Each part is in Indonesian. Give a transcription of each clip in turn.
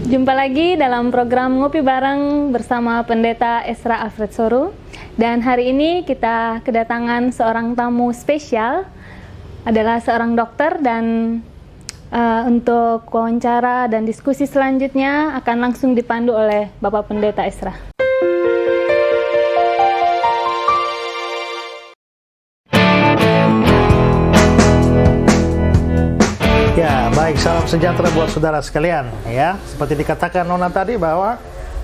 Jumpa lagi dalam program Ngopi Bareng bersama Pendeta Esra Alfred Soru. Dan hari ini kita kedatangan seorang tamu spesial, adalah seorang dokter, dan untuk wawancara dan diskusi selanjutnya akan langsung dipandu oleh Bapak Pendeta Esra. Ya, baik, salam sejahtera buat saudara sekalian. Ya, seperti dikatakan Nona tadi bahwa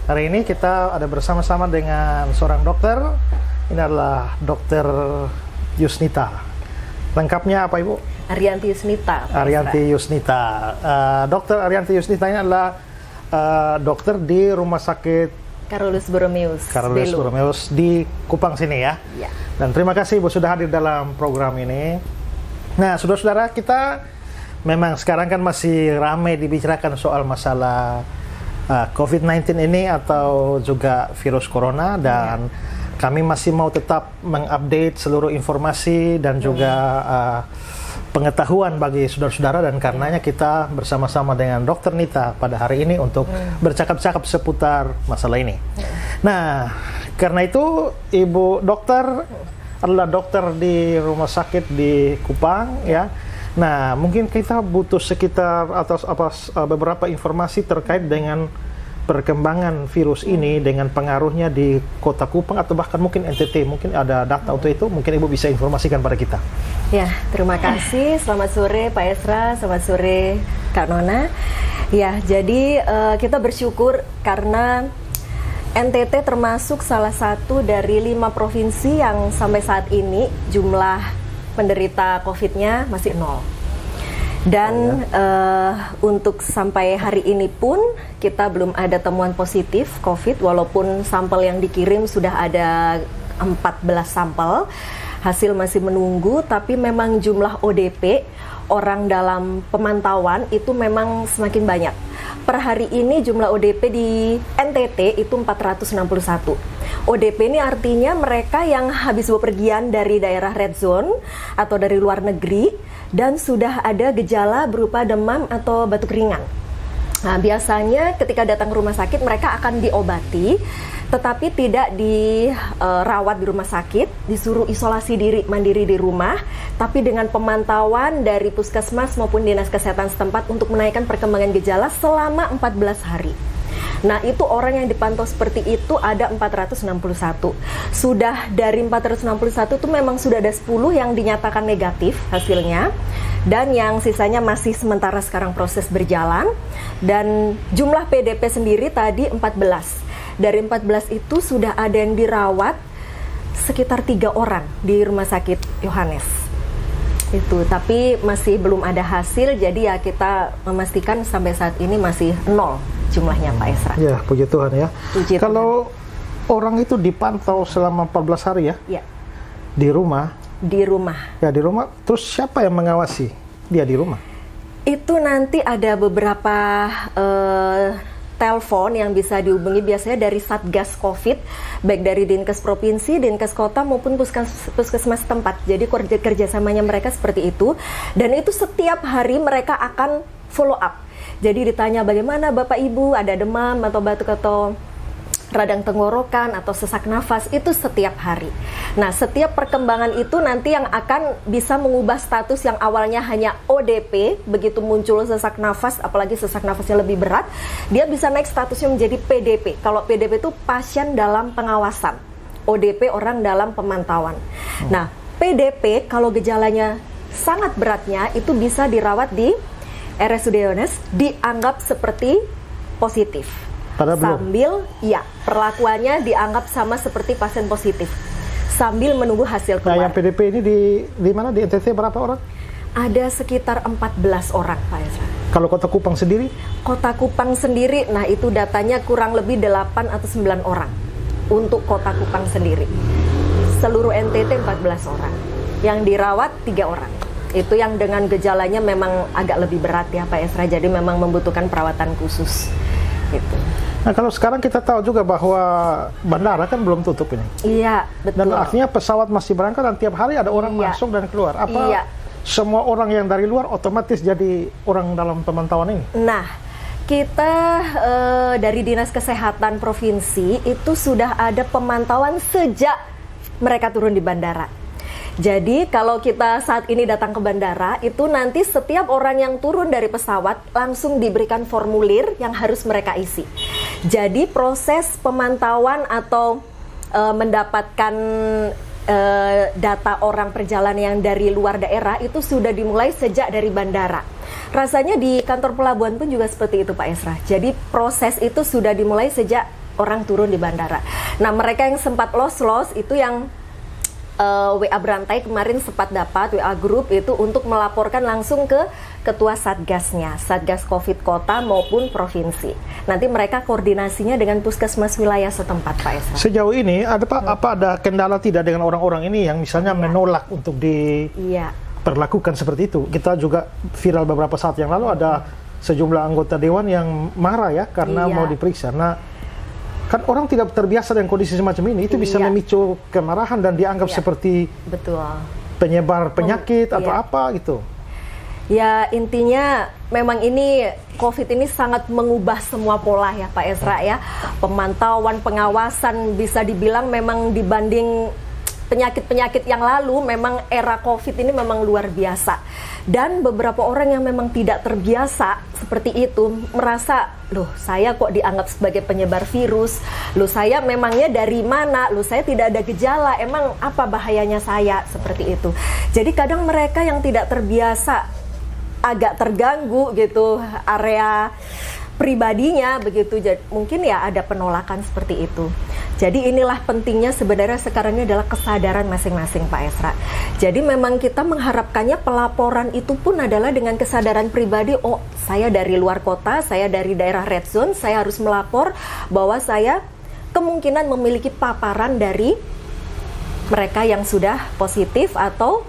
hari ini kita ada bersama-sama dengan seorang dokter. Ini adalah Dokter Yusnita. Lengkapnya apa, Ibu? Arianti Yusnita. Arianti Yusnita. Dokter Arianti Yusnita ini adalah dokter di Rumah Sakit Carolus Borromeus di Kupang sini ya. Ya. Dan terima kasih Ibu sudah hadir dalam program ini. Nah, saudara-saudara, kita memang sekarang kan masih ramai dibicarakan soal masalah COVID-19 ini atau juga virus corona, dan kami masih mau tetap mengupdate seluruh informasi dan juga pengetahuan bagi saudara-saudara, dan karenanya kita bersama-sama dengan Dr. Nita pada hari ini untuk bercakap-cakap seputar masalah ini. Nah, karena itu Ibu dokter adalah dokter di rumah sakit di Kupang ya. Nah, mungkin kita butuh sekitar beberapa informasi terkait dengan perkembangan virus ini dengan pengaruhnya di Kota Kupang atau bahkan mungkin NTT. Mungkin ada data untuk itu, mungkin Ibu bisa informasikan pada kita. Ya, terima kasih. Selamat sore Pak Esra, selamat sore Kak Nona. Ya, jadi kita bersyukur karena NTT termasuk salah satu dari 5 provinsi yang sampai saat ini jumlah penderita COVID-nya masih 0. Dan untuk sampai hari ini pun kita belum ada temuan positif COVID, walaupun sampel yang dikirim sudah ada 14 sampel. Hasil masih menunggu, tapi memang jumlah ODP, orang dalam pemantauan, itu memang semakin banyak. Per hari ini jumlah ODP di NTT itu 461. ODP ini artinya mereka yang habis bepergian dari daerah red zone atau dari luar negeri dan sudah ada gejala berupa demam atau batuk ringan. Nah, biasanya ketika datang ke rumah sakit mereka akan diobati, tetapi tidak dirawat di rumah sakit, disuruh isolasi diri mandiri di rumah, tapi dengan pemantauan dari puskesmas maupun dinas kesehatan setempat untuk menaikkan perkembangan gejala selama 14 hari. Nah, itu orang yang dipantau seperti itu ada 461. Sudah dari 461 itu memang sudah ada 10 yang dinyatakan negatif hasilnya, dan yang sisanya masih sementara sekarang proses berjalan. Dan jumlah PDP sendiri tadi 14. Dari 14 itu sudah ada yang dirawat sekitar 3 orang di Rumah Sakit Yohanes. Itu, tapi masih belum ada hasil, jadi ya kita memastikan sampai saat ini masih 0 jumlahnya Pak Esra. Ya, puji Tuhan ya. Puji Kalau Tuhan. Orang itu dipantau selama 14 hari ya? Ya. Di rumah? Di rumah. Ya, di rumah. Terus siapa yang mengawasi dia di rumah? Itu nanti ada beberapa telepon yang bisa dihubungi biasanya dari Satgas COVID, baik dari Dinkes Provinsi, Dinkes Kota maupun puskesmas tempat. Jadi kerjasamanya mereka seperti itu, dan itu setiap hari mereka akan follow up. Jadi ditanya bagaimana Bapak Ibu, ada demam atau batuk atau radang tenggorokan atau sesak nafas, itu setiap hari. Nah, setiap perkembangan itu nanti yang akan bisa mengubah status yang awalnya hanya ODP, begitu muncul sesak nafas, apalagi sesak nafasnya lebih berat, dia bisa naik statusnya menjadi PDP. Kalau PDP itu pasien dalam pengawasan, ODP orang dalam pemantauan. Nah, PDP kalau gejalanya sangat beratnya itu bisa dirawat di RSUD Yohanes, dianggap seperti positif. Sambil perlakuannya dianggap sama seperti pasien positif sambil menunggu hasil keluar. Nah, yang PDP ini di mana, di NTT berapa orang? Ada sekitar 14 orang Pak Esra. Kalau Kota Kupang sendiri? Kota Kupang sendiri, nah itu datanya kurang lebih 8 atau 9 orang untuk Kota Kupang sendiri. Seluruh NTT 14 orang, yang dirawat 3 orang. Itu yang dengan gejalanya memang agak lebih berat ya Pak Esra, jadi memang membutuhkan perawatan khusus gitu. Nah, kalau sekarang kita tahu juga bahwa bandara kan belum tutup ini. Iya, betul. Dan artinya pesawat masih berangkat dan tiap hari ada orang masuk dan keluar. Apa semua orang yang dari luar otomatis jadi orang dalam pemantauan ini? Nah, kita dari Dinas Kesehatan Provinsi itu sudah ada pemantauan sejak mereka turun di bandara. Jadi kalau kita saat ini datang ke bandara, itu nanti setiap orang yang turun dari pesawat langsung diberikan formulir yang harus mereka isi. Jadi proses pemantauan atau mendapatkan data orang perjalanan yang dari luar daerah itu sudah dimulai sejak dari bandara. Rasanya di kantor pelabuhan pun juga seperti itu Pak Esra. Jadi proses itu sudah dimulai sejak orang turun di bandara. Nah mereka yang sempat los itu yang WA berantai kemarin sempat dapat WA grup itu untuk melaporkan langsung ke ketua satgasnya, Satgas Covid Kota maupun provinsi. Nanti mereka koordinasinya dengan puskesmas wilayah setempat Pak Esra. Sejauh ini apa ada kendala tidak dengan orang-orang ini yang misalnya menolak untuk diperlakukan seperti itu? Kita juga viral beberapa saat yang lalu ada sejumlah anggota dewan yang marah ya karena mau diperiksa. Nah kan orang tidak terbiasa dengan kondisi semacam ini, itu bisa memicu kemarahan dan dianggap seperti penyebar penyakit atau apa gitu. Ya intinya memang ini COVID ini sangat mengubah semua pola ya Pak Esra ya. Pemantauan, pengawasan bisa dibilang memang dibanding penyakit-penyakit yang lalu memang era COVID ini memang luar biasa. Dan beberapa orang yang memang tidak terbiasa seperti itu merasa, loh saya kok dianggap sebagai penyebar virus, loh saya memangnya dari mana, loh saya tidak ada gejala, emang apa bahayanya saya, seperti itu. Jadi kadang mereka yang tidak terbiasa agak terganggu gitu area pribadinya begitu, mungkin ya ada penolakan seperti itu. Jadi inilah pentingnya sebenarnya sekarang ini adalah kesadaran masing-masing Pak Esra. Jadi memang kita mengharapkannya pelaporan itu pun adalah dengan kesadaran pribadi, oh saya dari luar kota, saya dari daerah red zone, saya harus melapor bahwa saya kemungkinan memiliki paparan dari mereka yang sudah positif atau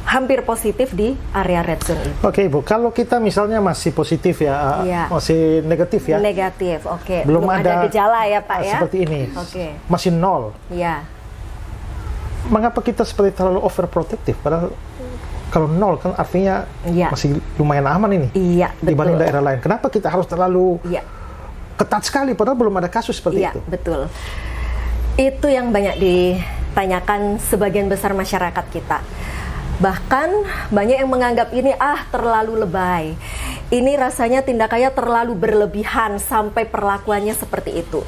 hampir positif di area red zone itu. Oke Ibu, kalau kita misalnya masih positif masih negatif ya? Negatif, oke. Belum ada gejala ya Pak ya? Seperti ini, masih nol. Iya. Mengapa kita seperti terlalu overprotective? Padahal kalau nol kan artinya masih lumayan aman ini dibanding daerah lain. Kenapa kita harus terlalu ketat sekali padahal belum ada kasus seperti itu? Iya, betul. Itu yang banyak ditanyakan sebagian besar masyarakat kita. Bahkan banyak yang menganggap ini terlalu lebay. Ini rasanya tindakannya terlalu berlebihan sampai perlakuannya seperti itu.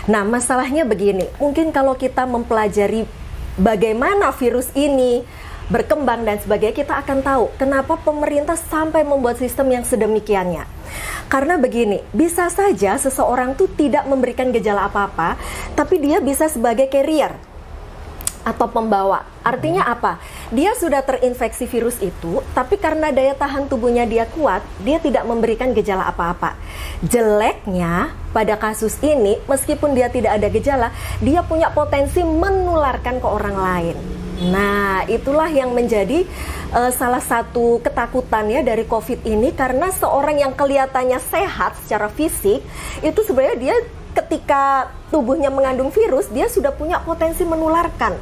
Nah, masalahnya begini, mungkin kalau kita mempelajari bagaimana virus ini berkembang dan sebagainya, kita akan tahu kenapa pemerintah sampai membuat sistem yang sedemikiannya. Karena begini, bisa saja seseorang tuh tidak memberikan gejala apa-apa, tapi dia bisa sebagai carrier atau pembawa. Artinya apa? Dia sudah terinfeksi virus itu, tapi karena daya tahan tubuhnya dia kuat, dia tidak memberikan gejala apa-apa. Jeleknya pada kasus ini, meskipun dia tidak ada gejala, dia punya potensi menularkan ke orang lain. Nah, itulah yang menjadi salah satu ketakutan ya dari COVID ini, karena seorang yang kelihatannya sehat secara fisik, itu sebenarnya dia ketika tubuhnya mengandung virus, dia sudah punya potensi menularkan.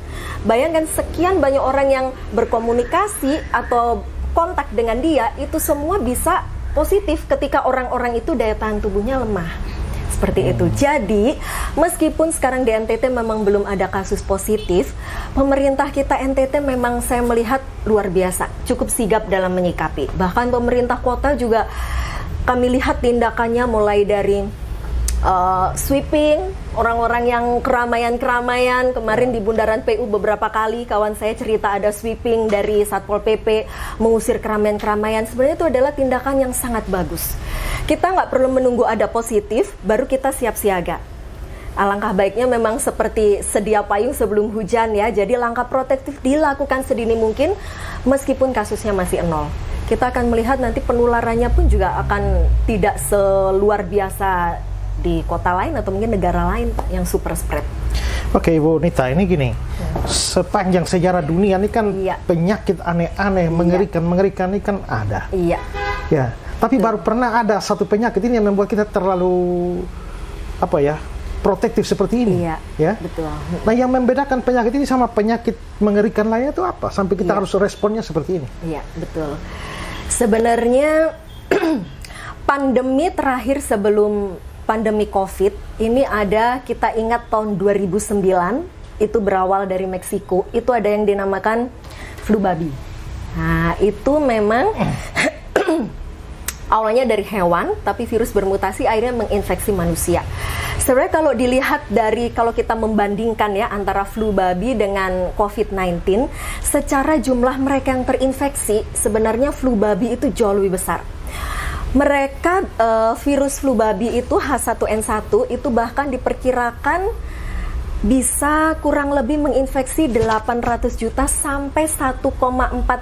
Bayangkan sekian banyak orang yang berkomunikasi atau kontak dengan dia, itu semua bisa positif ketika orang-orang itu daya tahan tubuhnya lemah. Seperti itu. Jadi, meskipun sekarang di NTT memang belum ada kasus positif, pemerintah kita NTT memang saya melihat luar biasa, cukup sigap dalam menyikapi. Bahkan pemerintah kota juga kami lihat tindakannya mulai dari sweeping, orang-orang yang keramaian-keramaian. Kemarin di Bundaran PU beberapa kali kawan saya cerita ada sweeping dari Satpol PP mengusir keramaian-keramaian. Sebenarnya itu adalah tindakan yang sangat bagus. Kita nggak perlu menunggu ada positif, baru kita siap siaga. Alangkah baiknya memang seperti sedia payung sebelum hujan ya. Jadi langkah protektif dilakukan sedini mungkin meskipun kasusnya masih nol. Kita akan melihat nanti penularannya pun juga akan tidak seluar biasa di kota lain atau mungkin negara lain yang super spread. Oke Ibu Nita, ini gini, sepanjang sejarah dunia ini kan penyakit aneh-aneh, mengerikan ini kan ada. Iya. Ya, tapi baru pernah ada satu penyakit ini yang membuat kita terlalu protektif seperti ini. Iya. Ya. Betul. Nah, yang membedakan penyakit ini sama penyakit mengerikan lainnya itu apa? Sampai kita harus responnya seperti ini. Iya, betul. Sebenarnya pandemi terakhir sebelum pandemi COVID ini ada, kita ingat tahun 2009, itu berawal dari Meksiko, itu ada yang dinamakan flu babi. Nah, itu memang awalnya dari hewan, tapi virus bermutasi akhirnya menginfeksi manusia. Sebenarnya kalau dilihat dari, kalau kita membandingkan ya antara flu babi dengan COVID-19, secara jumlah mereka yang terinfeksi, sebenarnya flu babi itu jauh lebih besar. Mereka, virus flu babi itu H1N1 itu bahkan diperkirakan bisa kurang lebih menginfeksi 800 juta sampai 1,4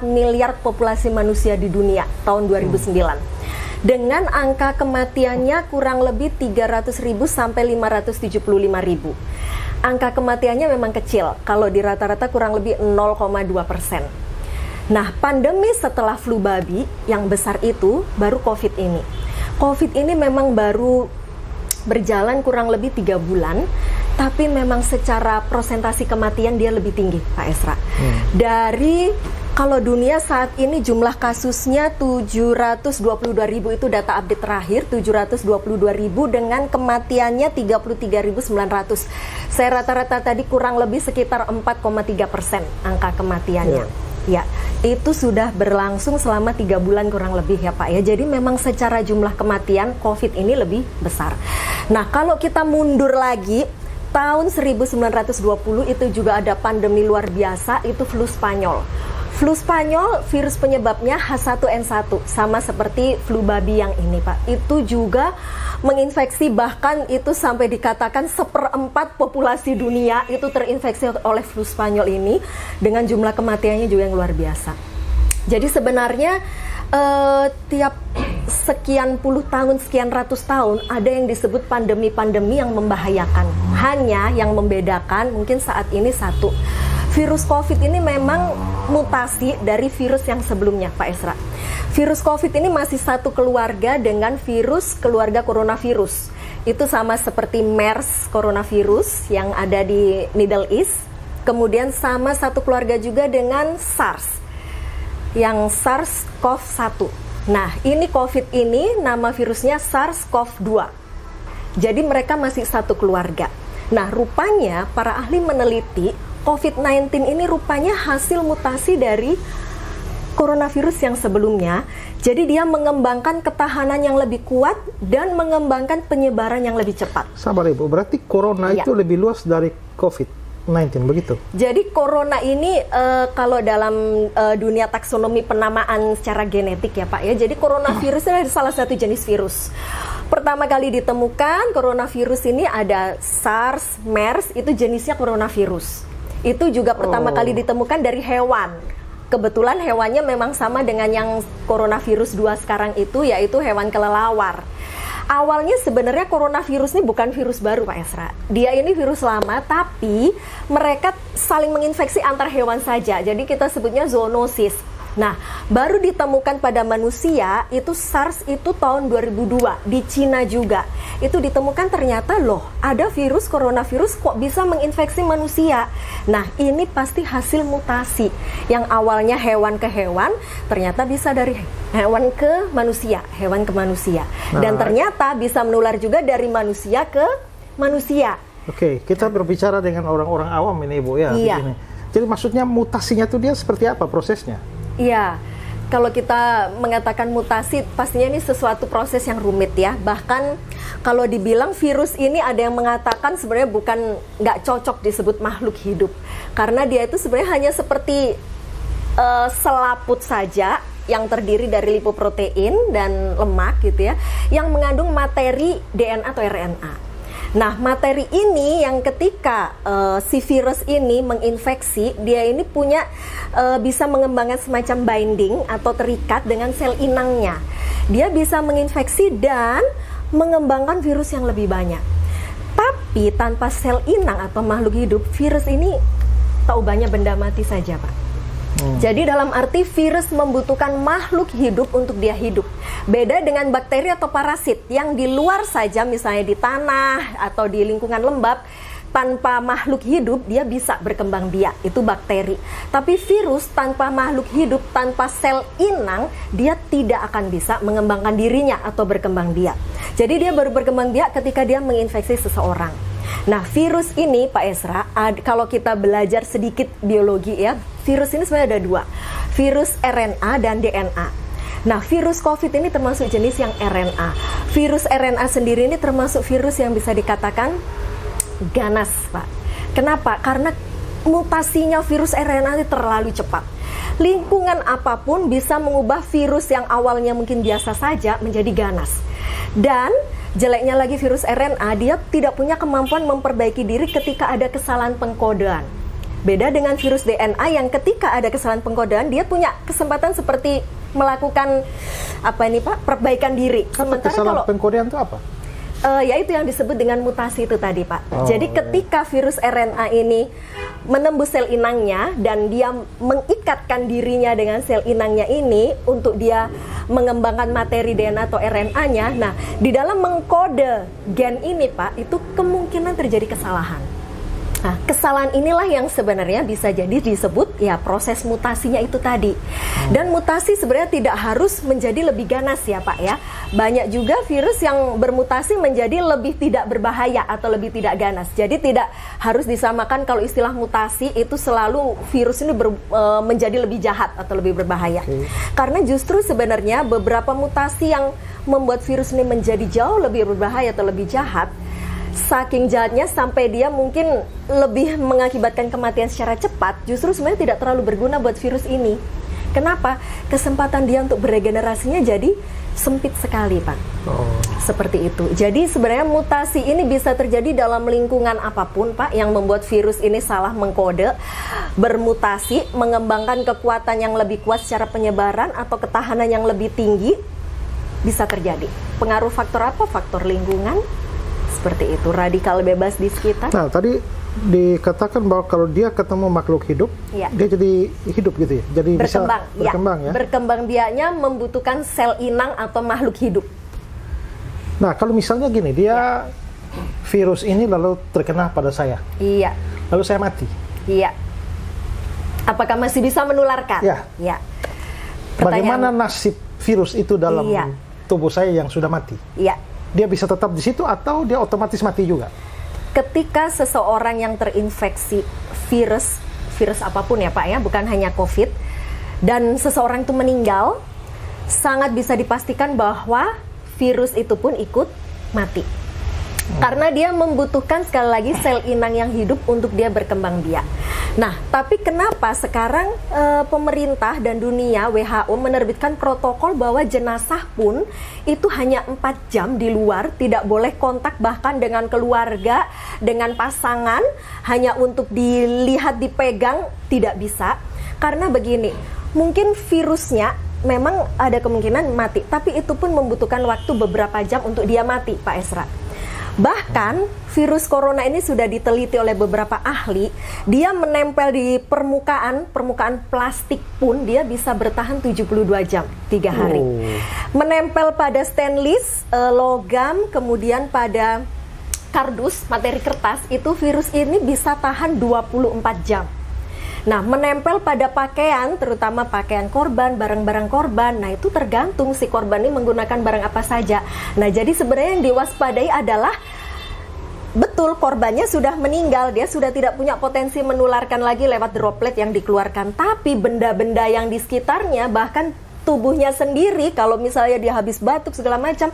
miliar populasi manusia di dunia tahun 2009. Dengan angka kematiannya kurang lebih 300.000 sampai 575.000. Angka kematiannya memang kecil, kalau di rata-rata kurang lebih 0,2%. Nah, pandemi setelah flu babi yang besar itu baru COVID ini. COVID ini memang baru berjalan kurang lebih 3 bulan, tapi memang secara persentase kematian dia lebih tinggi, Pak Esra. Dari, kalau dunia saat ini jumlah kasusnya 722.000, itu data update terakhir, 722.000 dengan kematiannya 33.900. Saya rata-rata tadi kurang lebih sekitar 4,3% angka kematiannya. Ya, itu sudah berlangsung selama 3 bulan kurang lebih ya Pak ya. Jadi memang secara jumlah kematian COVID ini lebih besar. Nah, kalau kita mundur lagi, tahun 1920 itu juga ada pandemi luar biasa, itu flu Spanyol. Flu Spanyol, virus penyebabnya H1N1, sama seperti flu babi yang ini Pak. Itu juga menginfeksi, bahkan itu sampai dikatakan 1/4 populasi dunia itu terinfeksi oleh flu Spanyol ini, dengan jumlah kematiannya juga yang luar biasa. Jadi sebenarnya tiap sekian puluh tahun, sekian ratus tahun ada yang disebut pandemi-pandemi yang membahayakan. Hanya yang membedakan mungkin saat ini satu, virus COVID ini memang mutasi dari virus yang sebelumnya, Pak Esra. Virus COVID ini masih satu keluarga dengan virus keluarga coronavirus. Itu sama seperti MERS coronavirus yang ada di Middle East. Kemudian sama satu keluarga juga dengan SARS, yang SARS-CoV-1. Nah, ini COVID ini nama virusnya SARS-CoV-2. Jadi mereka masih satu keluarga. Nah, rupanya para ahli meneliti COVID-19 ini rupanya hasil mutasi dari coronavirus yang sebelumnya. Jadi dia mengembangkan ketahanan yang lebih kuat dan mengembangkan penyebaran yang lebih cepat. Sabar Ibu, berarti corona itu lebih luas dari COVID-19, begitu? Jadi corona ini kalau dalam dunia taksonomi penamaan secara genetik ya Pak ya, jadi coronavirus adalah salah satu jenis virus. Pertama kali ditemukan coronavirus ini ada SARS, MERS, itu jenisnya coronavirus. Itu juga pertama kali ditemukan dari hewan. Kebetulan hewannya memang sama dengan yang coronavirus 2 sekarang itu, yaitu hewan kelelawar. Awalnya sebenarnya coronavirus ini bukan virus baru Pak Esra. Dia ini virus lama, tapi mereka saling menginfeksi antar hewan saja. Jadi kita sebutnya zoonosis. Nah, baru ditemukan pada manusia, itu SARS itu tahun 2002, di Cina juga. Itu ditemukan ternyata loh, ada virus coronavirus kok bisa menginfeksi manusia. Nah, ini pasti hasil mutasi. Yang awalnya hewan ke hewan, ternyata bisa dari hewan ke manusia, hewan ke manusia. Dan ternyata bisa menular juga dari manusia ke manusia. Oke, kita berbicara dengan orang-orang awam ini Ibu ya. Iya. Jadi maksudnya mutasinya tuh dia seperti apa prosesnya? Iya, kalau kita mengatakan mutasi, pastinya ini sesuatu proses yang rumit ya. Bahkan kalau dibilang virus ini ada yang mengatakan sebenarnya bukan, nggak cocok disebut makhluk hidup. Karena dia itu sebenarnya hanya seperti selaput saja yang terdiri dari lipoprotein dan lemak gitu ya, yang mengandung materi DNA atau RNA. Nah, materi ini yang ketika si virus ini menginfeksi, dia ini punya bisa mengembangkan semacam binding atau terikat dengan sel inangnya. Dia bisa menginfeksi dan mengembangkan virus yang lebih banyak. Tapi tanpa sel inang atau makhluk hidup, virus ini tak ubahnya benda mati saja, Pak. Jadi dalam arti virus membutuhkan makhluk hidup untuk dia hidup. Beda dengan bakteri atau parasit yang di luar saja, misalnya di tanah atau di lingkungan lembab, tanpa makhluk hidup dia bisa berkembang biak, itu bakteri. Tapi virus tanpa makhluk hidup, tanpa sel inang, dia tidak akan bisa mengembangkan dirinya atau berkembang biak. Jadi dia baru berkembang biak ketika dia menginfeksi seseorang. Nah, virus ini Pak Esra, kalau kita belajar sedikit biologi ya, virus ini sebenarnya ada dua, virus RNA dan DNA. Nah, virus COVID ini termasuk jenis yang RNA. Virus RNA sendiri ini termasuk virus yang bisa dikatakan ganas, Pak. Kenapa? Karena mutasinya virus RNA ini terlalu cepat. Lingkungan apapun bisa mengubah virus yang awalnya mungkin biasa saja menjadi ganas. Dan jeleknya lagi virus RNA, dia tidak punya kemampuan memperbaiki diri ketika ada kesalahan pengkodean. Beda dengan virus DNA yang ketika ada kesalahan pengkodean, dia punya kesempatan seperti melakukan perbaikan diri. Sementara kesalahan pengkodean itu apa? Yaitu yang disebut dengan mutasi itu tadi, Pak. Jadi ketika virus RNA ini menembus sel inangnya dan dia mengikatkan dirinya dengan sel inangnya ini untuk dia mengembangkan materi DNA atau RNA-nya, nah di dalam mengkode gen ini, Pak, itu kemungkinan terjadi kesalahan. Nah, kesalahan inilah yang sebenarnya bisa jadi disebut ya proses mutasinya itu tadi. Dan mutasi sebenarnya tidak harus menjadi lebih ganas ya Pak ya. Banyak juga virus yang bermutasi menjadi lebih tidak berbahaya atau lebih tidak ganas. Jadi tidak harus disamakan kalau istilah mutasi itu selalu virus ini menjadi lebih jahat atau lebih berbahaya. Karena justru sebenarnya beberapa mutasi yang membuat virus ini menjadi jauh lebih berbahaya atau lebih jahat, saking jahatnya sampai dia mungkin lebih mengakibatkan kematian secara cepat, justru sebenarnya tidak terlalu berguna buat virus ini. Kenapa? Kesempatan dia untuk beregenerasinya jadi sempit sekali, Pak. Seperti itu. Jadi sebenarnya mutasi ini bisa terjadi dalam lingkungan apapun, Pak, yang membuat virus ini salah mengkode, bermutasi, mengembangkan kekuatan yang lebih kuat secara penyebaran atau ketahanan yang lebih tinggi, bisa terjadi. Pengaruh faktor apa? Faktor lingkungan. Seperti itu, radikal bebas di sekitar. Nah, tadi dikatakan bahwa kalau dia ketemu makhluk hidup, dia jadi hidup gitu ya? Jadi berkembang, bisa berkembang ya? Berkembang biaknya membutuhkan sel inang atau makhluk hidup. Nah, kalau misalnya gini, dia virus ini lalu terkena pada saya. Iya. Lalu saya mati. Iya. Apakah masih bisa menularkan? Iya. Bagaimana nasib virus itu dalam tubuh saya yang sudah mati? Iya. Dia bisa tetap di situ atau dia otomatis mati juga? Ketika seseorang yang terinfeksi virus apapun ya Pak ya, bukan hanya COVID, dan seseorang itu meninggal, sangat bisa dipastikan bahwa virus itu pun ikut mati. Karena dia membutuhkan sekali lagi sel inang yang hidup untuk dia berkembang biak. Nah, tapi kenapa sekarang pemerintah dan dunia WHO menerbitkan protokol bahwa jenazah pun itu hanya 4 jam di luar, tidak boleh kontak bahkan dengan keluarga, dengan pasangan, hanya untuk dilihat, dipegang, tidak bisa. Karena begini, mungkin virusnya memang ada kemungkinan mati, tapi itu pun membutuhkan waktu beberapa jam untuk dia mati, Pak Esra. Bahkan virus corona ini sudah diteliti oleh beberapa ahli, dia menempel di permukaan plastik pun dia bisa bertahan 72 jam, 3 hari. Menempel pada stainless, logam, kemudian pada kardus, materi kertas, itu virus ini bisa tahan 24 jam. Nah, menempel pada pakaian, terutama pakaian korban, barang-barang korban, nah itu tergantung si korban ini menggunakan barang apa saja. Nah, jadi sebenarnya yang diwaspadai adalah betul korbannya sudah meninggal, dia sudah tidak punya potensi menularkan lagi lewat droplet yang dikeluarkan. Tapi benda-benda yang di sekitarnya, bahkan tubuhnya sendiri, kalau misalnya dia habis batuk segala macam,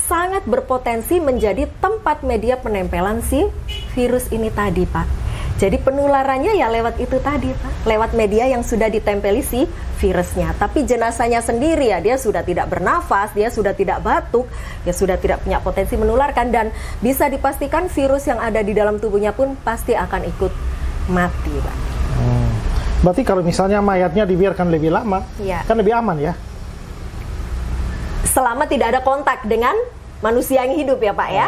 sangat berpotensi menjadi tempat media penempelan si virus ini tadi, Pak. Jadi penularannya ya lewat itu tadi, Pak. Lewat media yang sudah ditempeli si virusnya. Tapi jenazahnya sendiri ya, dia sudah tidak bernafas, dia sudah tidak batuk, dia sudah tidak punya potensi menularkan. Dan bisa dipastikan virus yang ada di dalam tubuhnya pun pasti akan ikut mati, Pak. Berarti kalau misalnya mayatnya dibiarkan lebih lama, kan lebih aman ya? Selama tidak ada kontak dengan manusia yang hidup ya Pak ya.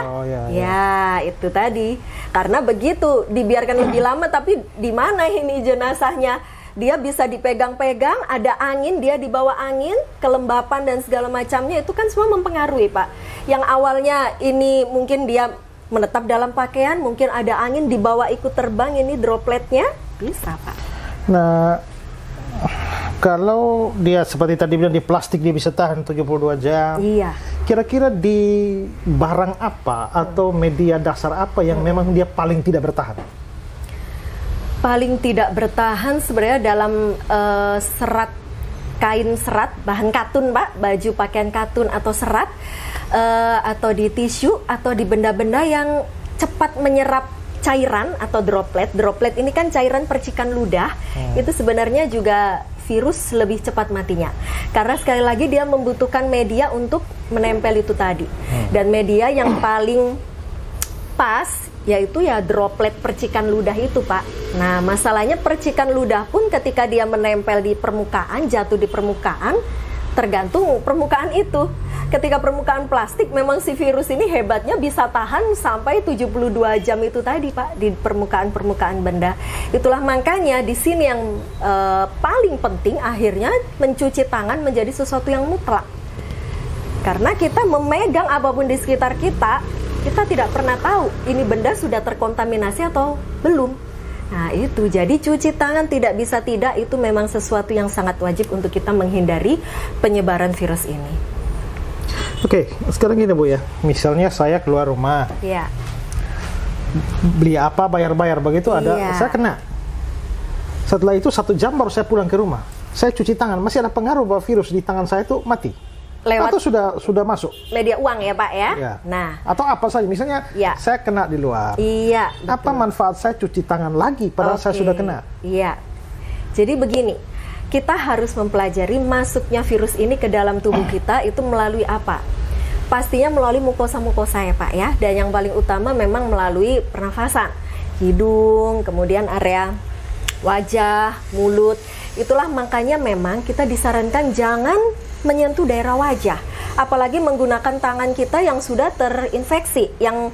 Ya itu tadi. Karena begitu dibiarkan lebih lama, tapi di mana ini jenazahnya? Dia bisa dipegang-pegang, ada angin, dia dibawa angin, kelembapan dan segala macamnya, itu kan semua mempengaruhi Pak. Yang awalnya ini mungkin dia menetap dalam pakaian, mungkin ada angin dibawa ikut terbang ini dropletnya, bisa Pak. Nah, kalau dia seperti tadi bilang di plastik dia bisa tahan 72 jam. Iya. Kira-kira di barang apa atau media dasar apa yang memang dia paling tidak bertahan? Paling tidak bertahan sebenarnya dalam serat, kain serat, bahan katun Pak, baju pakaian katun atau serat, atau di tisu atau di benda-benda yang cepat menyerap cairan atau droplet. Droplet ini kan cairan percikan ludah, itu sebenarnya juga virus lebih cepat matinya. Karena sekali lagi dia membutuhkan media untuk menempel itu tadi. Dan media yang paling pas yaitu ya droplet percikan ludah itu Pak. Nah masalahnya percikan ludah pun ketika dia menempel di permukaan, jatuh di permukaan, tergantung permukaan itu. Ketika permukaan plastik memang si virus ini hebatnya bisa tahan sampai 72 jam itu tadi Pak di permukaan benda. Itulah makanya di sini yang paling penting akhirnya mencuci tangan menjadi sesuatu yang mutlak. Karena kita memegang apapun di sekitar kita, kita tidak pernah tahu ini benda sudah terkontaminasi atau belum. Nah itu, jadi cuci tangan tidak bisa tidak, itu memang sesuatu yang sangat wajib untuk kita menghindari penyebaran virus ini. Oke, sekarang gini Bu ya, misalnya saya keluar rumah, Iya. beli apa, bayar-bayar begitu, ada, Iya. saya kena. Setelah itu 1 jam baru saya pulang ke rumah, saya cuci tangan, masih ada pengaruh bahwa virus di tangan saya itu mati? Lewat Atau sudah masuk? media uang ya Pak ya? Ya. Nah, Atau apa saja, misalnya Ya. saya kena di luar, iya. apa manfaat saya cuci tangan lagi padahal saya Oke. sudah kena? Iya. Jadi begini, kita harus mempelajari masuknya virus ini ke dalam tubuh kita itu melalui apa? Pastinya melalui mukosa-mukosa ya Pak ya. Dan yang paling utama memang melalui pernafasan. Hidung, kemudian area wajah, mulut. Itulah makanya memang kita disarankan jangan menyentuh daerah wajah. Apalagi menggunakan tangan kita yang sudah terinfeksi, yang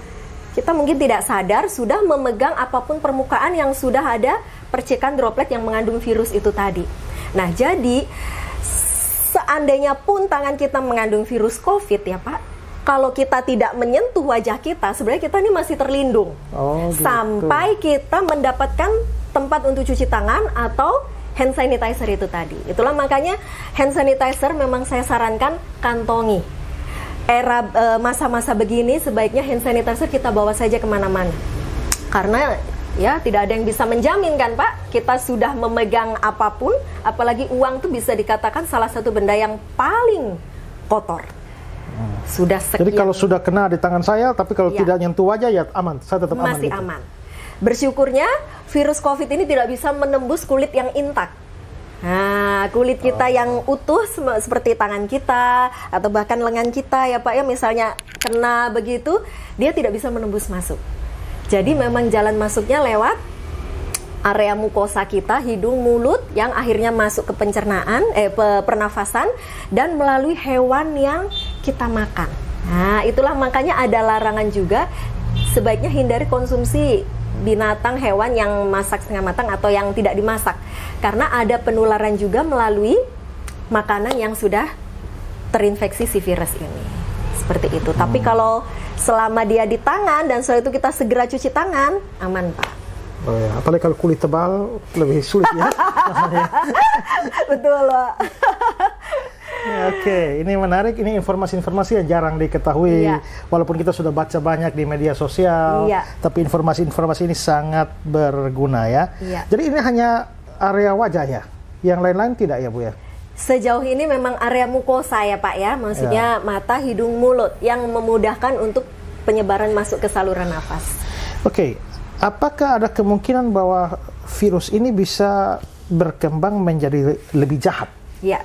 kita mungkin tidak sadar sudah memegang apapun permukaan yang sudah ada percikan droplet yang mengandung virus itu tadi. Nah, jadi seandainya pun tangan kita mengandung virus COVID ya Pak, kalau kita tidak menyentuh wajah kita, sebenarnya kita ini masih terlindung. Oh, gitu. Sampai kita mendapatkan tempat untuk cuci tangan atau hand sanitizer itu tadi. Itulah makanya hand sanitizer memang saya sarankan kantongi. Era masa-masa begini sebaiknya hand sanitizer kita bawa saja kemana-mana. Karena ya tidak ada yang bisa menjamin kan Pak, kita sudah memegang apapun, apalagi uang tuh bisa dikatakan salah satu benda yang paling kotor. Sudah sekian. Jadi kalau sudah kena di tangan saya, tapi kalau Ya. tidak nyentuh wajah ya aman, saya tetap aman. Masih gitu. aman. Bersyukurnya virus COVID ini tidak bisa menembus kulit yang intak. Nah, kulit kita yang utuh seperti tangan kita atau bahkan lengan kita ya Pak ya, misalnya kena begitu, dia tidak bisa menembus masuk. Jadi memang jalan masuknya lewat area mukosa kita, hidung, mulut yang akhirnya masuk ke pencernaan, pernafasan dan melalui hewan yang kita makan. Nah, itulah makanya ada larangan juga sebaiknya hindari konsumsi binatang, hewan yang masak setengah matang atau yang tidak dimasak. Karena ada penularan juga melalui makanan yang sudah terinfeksi si virus ini. Seperti itu. Tapi kalau selama dia di tangan dan setelah itu kita segera cuci tangan, aman Pak. Oh ya, apalagi kalau kulit tebal lebih sulit ya. Betul Pak. Ya, Oke, ini menarik. Ini informasi-informasi yang jarang diketahui. Iya. Walaupun kita sudah baca banyak di media sosial, Iya. tapi informasi-informasi ini sangat berguna ya. Iya. Jadi ini hanya area wajah ya, yang lain-lain tidak ya Bu ya? Sejauh ini memang area mukosa ya Pak ya, maksudnya mata, hidung, mulut yang memudahkan untuk penyebaran masuk ke saluran nafas. Oke, apakah ada kemungkinan bahwa virus ini bisa berkembang menjadi lebih jahat? Ya.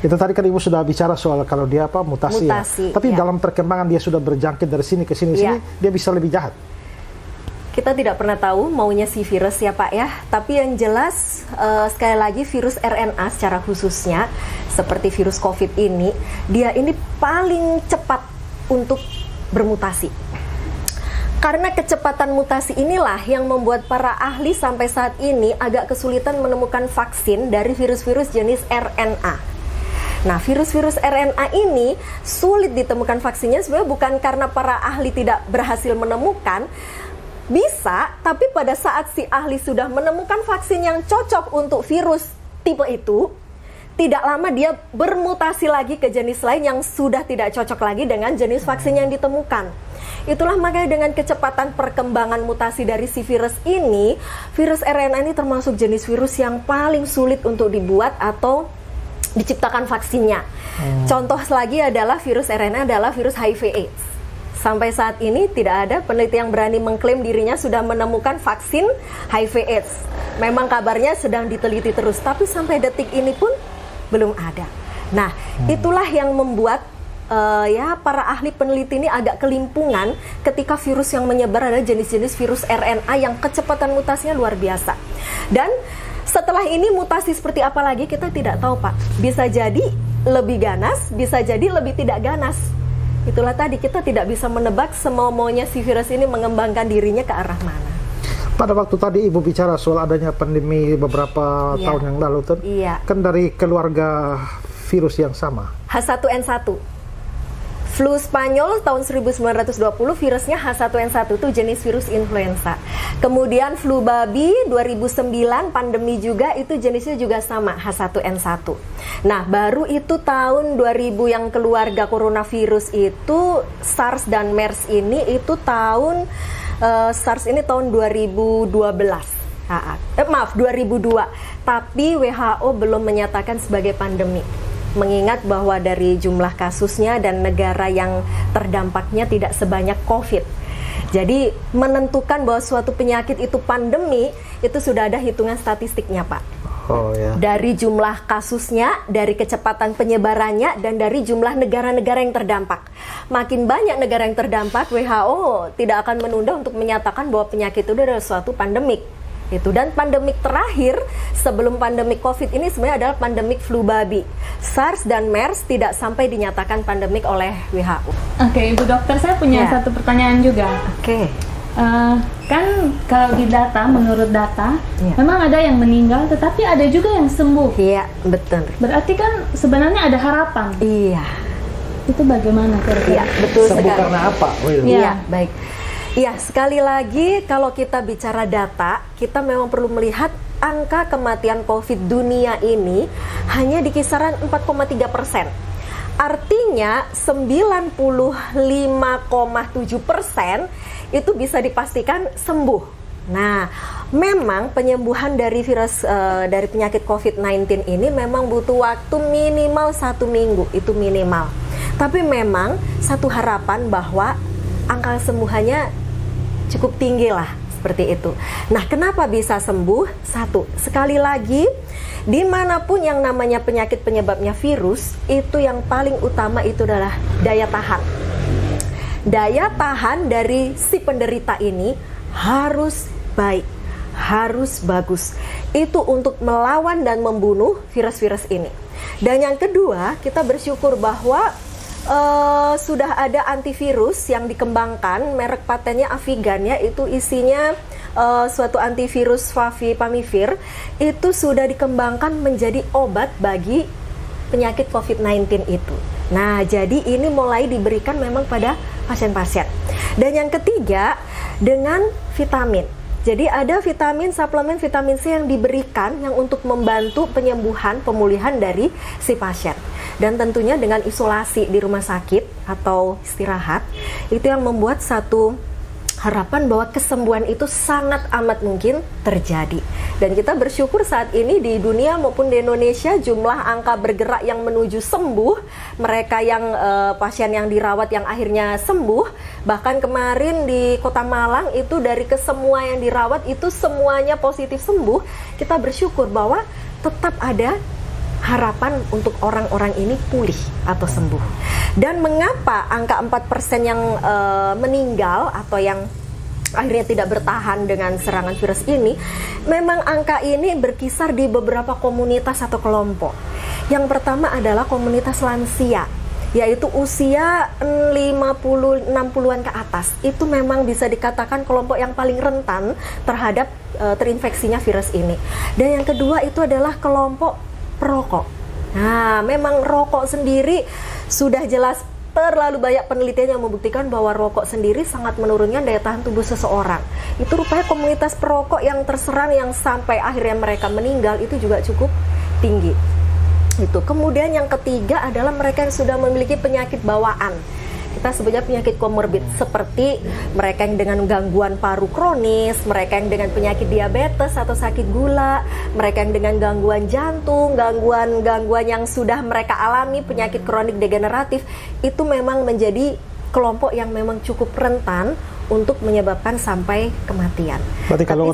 Itu tadi kan Ibu sudah bicara soal kalau dia mutasi ya. Mutasi, Tapi ya. dalam perkembangan dia sudah berjangkit dari sini ke sini, Ya. dia bisa lebih jahat. Kita tidak pernah tahu maunya si virus ya Pak ya. Tapi yang jelas sekali lagi virus RNA secara khususnya seperti virus COVID ini, dia ini paling cepat untuk bermutasi. Karena kecepatan mutasi inilah yang membuat para ahli sampai saat ini agak kesulitan menemukan vaksin dari virus-virus jenis RNA. Nah, virus-virus RNA ini sulit ditemukan vaksinnya sebenarnya bukan karena para ahli tidak berhasil menemukan, bisa, tapi pada saat si ahli sudah menemukan vaksin yang cocok untuk virus tipe itu, tidak lama dia bermutasi lagi ke jenis lain yang sudah tidak cocok lagi dengan jenis vaksin yang ditemukan. Itulah makanya dengan kecepatan perkembangan mutasi dari si virus ini, virus RNA ini termasuk jenis virus yang paling sulit untuk dibuat atau diciptakan vaksinnya. Contoh lagi adalah virus RNA adalah virus HIV/AIDS. Sampai saat ini tidak ada peneliti yang berani mengklaim dirinya sudah menemukan vaksin HIV/AIDS. Memang kabarnya sedang diteliti terus, tapi sampai detik ini pun belum ada. Nah, itulah yang membuat para ahli peneliti ini agak kelimpungan ketika virus yang menyebar adalah jenis-jenis virus RNA yang kecepatan mutasinya luar biasa. Dan setelah ini mutasi seperti apa lagi kita tidak tahu, Pak. Bisa jadi lebih ganas, bisa jadi lebih tidak ganas. Itulah tadi kita tidak bisa menebak semau-maunya si virus ini mengembangkan dirinya ke arah mana. Pada waktu tadi Ibu bicara soal adanya pandemi beberapa tahun yang lalu, kan dari keluarga virus yang sama. H1N1. Flu Spanyol tahun 1920 virusnya H1N1 itu jenis virus influenza. Kemudian flu babi 2009 pandemi juga itu jenisnya juga sama H1N1. Nah, baru itu tahun 2000 yang keluarga coronavirus itu SARS dan MERS ini itu tahun SARS ini tahun 2012. 2002. Tapi WHO belum menyatakan sebagai pandemi. Mengingat bahwa dari jumlah kasusnya dan negara yang terdampaknya tidak sebanyak COVID. Jadi menentukan bahwa suatu penyakit itu pandemi itu sudah ada hitungan statistiknya, Pak. Dari jumlah kasusnya, dari kecepatan penyebarannya, dan dari jumlah negara-negara yang terdampak. Makin banyak negara yang terdampak, WHO tidak akan menunda untuk menyatakan bahwa penyakit itu adalah suatu pandemik. Dan pandemik terakhir sebelum pandemik COVID ini sebenarnya adalah pandemik flu babi. SARS dan MERS tidak sampai dinyatakan pandemik oleh WHO. Oke, Ibu Dokter, saya punya satu pertanyaan juga. Kan kalau di data, menurut data, memang ada yang meninggal, tetapi ada juga yang sembuh. Iya, betul. Berarti kan sebenarnya ada harapan. Iya. Itu bagaimana kira-kira? Iya, betul sembuh sekali. Karena apa? Iya, baik. Ya, sekali lagi kalau kita bicara data, kita memang perlu melihat angka kematian COVID dunia ini hanya di kisaran 4,3%. Artinya 95,7% itu bisa dipastikan sembuh. Nah, memang penyembuhan dari virus dari penyakit COVID-19 ini memang butuh waktu minimal 1 minggu, itu minimal. Tapi memang satu harapan bahwa angka sembuhannya cukup tinggi lah, seperti itu. Nah, kenapa bisa sembuh? Satu, sekali lagi, dimanapun yang namanya penyakit penyebabnya virus, itu yang paling utama itu adalah daya tahan. Daya tahan dari si penderita ini harus baik, harus bagus. Itu untuk melawan dan membunuh virus-virus ini. Dan yang kedua, kita bersyukur bahwa sudah ada antivirus yang dikembangkan, merek patennya Avigan ya, itu isinya suatu antivirus Favipiravir, itu sudah dikembangkan menjadi obat bagi penyakit COVID-19 itu. Nah, jadi ini mulai diberikan memang pada pasien-pasien. Dan yang ketiga, dengan vitamin. Jadi ada vitamin, suplemen vitamin C yang diberikan yang untuk membantu penyembuhan, pemulihan dari si pasien. Dan tentunya dengan isolasi di rumah sakit atau istirahat, itu yang membuat satu harapan bahwa kesembuhan itu sangat amat mungkin terjadi. Dan kita bersyukur saat ini di dunia maupun di Indonesia jumlah angka bergerak yang menuju sembuh, mereka yang pasien yang dirawat yang akhirnya sembuh, bahkan kemarin di Kota Malang itu dari kesemua yang dirawat itu semuanya positif sembuh. Kita bersyukur bahwa tetap ada harapan untuk orang-orang ini pulih atau sembuh. Dan mengapa angka 4% yang meninggal atau yang akhirnya tidak bertahan dengan serangan virus ini, memang angka ini berkisar di beberapa komunitas atau kelompok. Yang pertama adalah komunitas lansia, yaitu usia 50-60an ke atas. Itu memang bisa dikatakan kelompok yang paling rentan terhadap terinfeksinya virus ini. Dan yang kedua itu adalah kelompok perokok. Nah, memang rokok sendiri sudah jelas terlalu banyak penelitian yang membuktikan bahwa rokok sendiri sangat menurunkan daya tahan tubuh seseorang. Itu rupanya komunitas perokok yang terserang yang sampai akhirnya mereka meninggal itu juga cukup tinggi. Itu. Kemudian yang ketiga adalah mereka yang sudah memiliki penyakit bawaan. Kita sebutnya penyakit komorbid, seperti mereka yang dengan gangguan paru kronis, mereka yang dengan penyakit diabetes atau sakit gula, mereka yang dengan gangguan jantung, gangguan yang sudah mereka alami, penyakit kronik degeneratif, itu memang menjadi kelompok yang memang cukup rentan untuk menyebabkan sampai kematian. Berarti kalau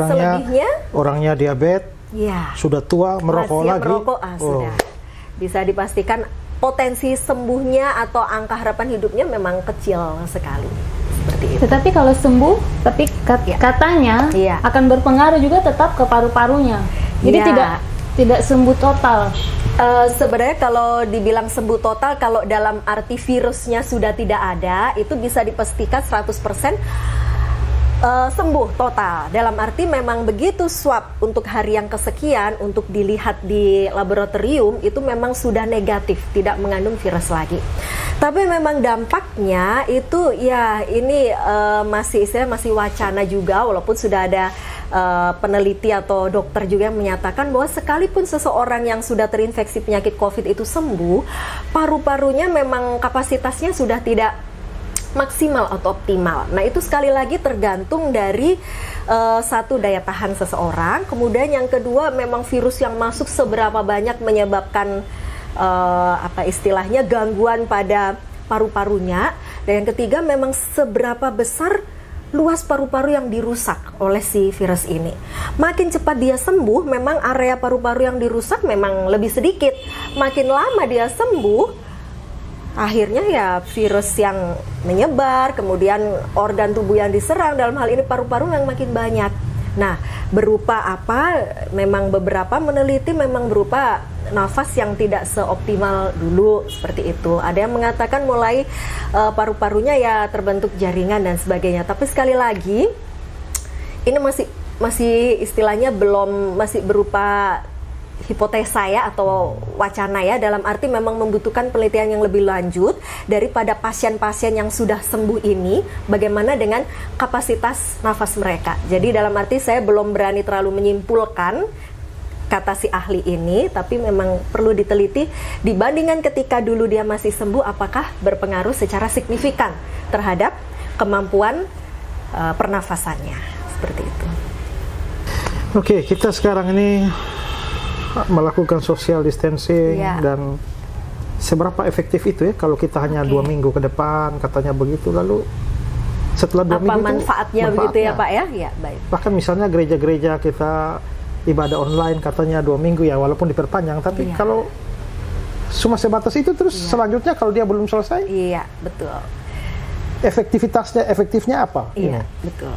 orangnya diabetes, ya, sudah tua, merokok lagi, sudah bisa dipastikan potensi sembuhnya atau angka harapan hidupnya memang kecil sekali, seperti itu. Tetapi kalau sembuh, tapi katanya akan berpengaruh juga tetap ke paru-parunya. Jadi tidak sembuh total. Sebenarnya kalau dibilang sembuh total, kalau dalam arti virusnya sudah tidak ada, itu bisa dipastikan 100% sembuh total. Dalam arti memang begitu swab untuk hari yang kesekian untuk dilihat di laboratorium itu memang sudah negatif, tidak mengandung virus lagi. Tapi memang dampaknya itu ya ini masih wacana juga, walaupun sudah ada peneliti atau dokter juga yang menyatakan bahwa sekalipun seseorang yang sudah terinfeksi penyakit COVID itu sembuh, paru-parunya memang kapasitasnya sudah tidak maksimal atau optimal. Nah, itu sekali lagi tergantung dari satu, daya tahan seseorang, kemudian yang kedua memang virus yang masuk seberapa banyak menyebabkan istilahnya gangguan pada paru-parunya, dan yang ketiga memang seberapa besar luas paru-paru yang dirusak oleh si virus ini. Makin cepat dia sembuh, memang area paru-paru yang dirusak memang lebih sedikit. Makin lama dia sembuh, akhirnya ya virus yang menyebar, kemudian organ tubuh yang diserang, dalam hal ini paru-paru yang makin banyak. Nah, berupa apa? Memang beberapa meneliti memang berupa nafas yang tidak seoptimal dulu, seperti itu. Ada yang mengatakan mulai paru-parunya ya terbentuk jaringan dan sebagainya. Tapi sekali lagi, ini masih istilahnya masih berupa hipotesa ya atau wacana ya, dalam arti memang membutuhkan penelitian yang lebih lanjut daripada pasien-pasien yang sudah sembuh ini, bagaimana dengan kapasitas nafas mereka. Jadi dalam arti saya belum berani terlalu menyimpulkan kata si ahli ini, tapi memang perlu diteliti dibandingkan ketika dulu dia masih sembuh, apakah berpengaruh secara signifikan terhadap kemampuan pernafasannya, seperti itu. Oke, kita sekarang ini melakukan social distancing dan seberapa efektif itu ya kalau kita hanya 2 minggu ke depan katanya begitu, lalu setelah 2 minggu manfaatnya begitu ya Pak ya? Ya, baik. Bahkan misalnya gereja-gereja kita ibadah online katanya 2 minggu ya, walaupun diperpanjang, tapi kalau cuma sebatas itu terus selanjutnya kalau dia belum selesai, betul. Efektifnya apa? Iya, betul.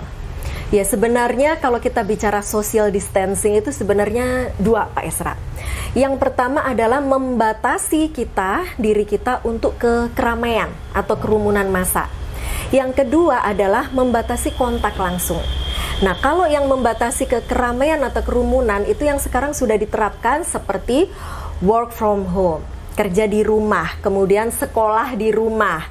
Ya, sebenarnya kalau kita bicara social distancing itu sebenarnya 2 Pak Esra. Yang pertama adalah membatasi diri kita untuk ke keramaian atau kerumunan massa. Yang kedua adalah membatasi kontak langsung. Nah, kalau yang membatasi ke keramaian atau kerumunan itu yang sekarang sudah diterapkan seperti work from home, kerja di rumah, kemudian sekolah di rumah,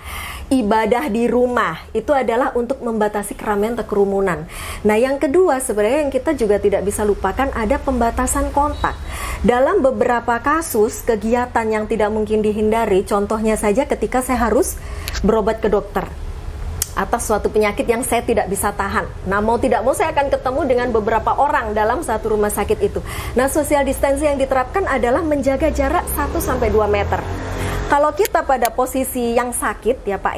ibadah di rumah, itu adalah untuk membatasi keramaian atau kerumunan. Nah, yang kedua sebenarnya yang kita juga tidak bisa lupakan ada pembatasan kontak. Dalam beberapa kasus kegiatan yang tidak mungkin dihindari, contohnya saja ketika saya harus berobat ke dokter atas suatu penyakit yang saya tidak bisa tahan. Nah, mau tidak mau saya akan ketemu dengan beberapa orang dalam satu rumah sakit itu. Nah, social distancing yang diterapkan adalah menjaga jarak 1-2 meter. Kalau kita pada posisi yang sakit ya Pak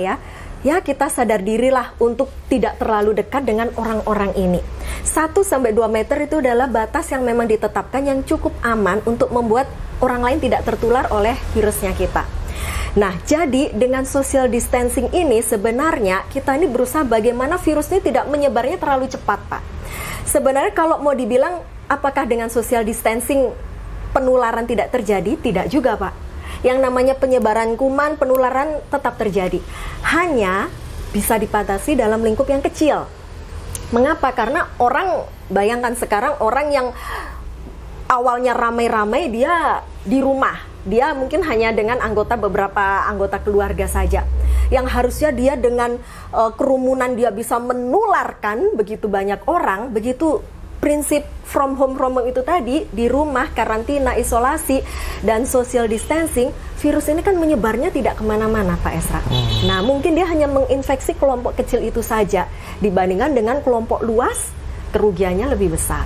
ya kita sadar dirilah untuk tidak terlalu dekat dengan orang-orang ini. 1-2 meter itu adalah batas yang memang ditetapkan yang cukup aman untuk membuat orang lain tidak tertular oleh virusnya kita. Nah, jadi dengan social distancing ini sebenarnya kita ini berusaha bagaimana virus ini tidak menyebarnya terlalu cepat, Pak. Sebenarnya kalau mau dibilang apakah dengan social distancing penularan tidak terjadi? Tidak juga, Pak. Yang namanya penyebaran kuman, penularan tetap terjadi. Hanya bisa dibatasi dalam lingkup yang kecil. Mengapa? Karena bayangkan sekarang orang yang awalnya ramai-ramai dia di rumah. dia mungkin hanya dengan beberapa anggota keluarga saja. Yang harusnya dia dengan kerumunan dia bisa menularkan begitu banyak orang, begitu prinsip from home itu tadi, di rumah, karantina, isolasi, dan social distancing, virus ini kan menyebarnya tidak kemana-mana, Pak Esra. Nah, mungkin dia hanya menginfeksi kelompok kecil itu saja, dibandingkan dengan kelompok luas, kerugiannya lebih besar.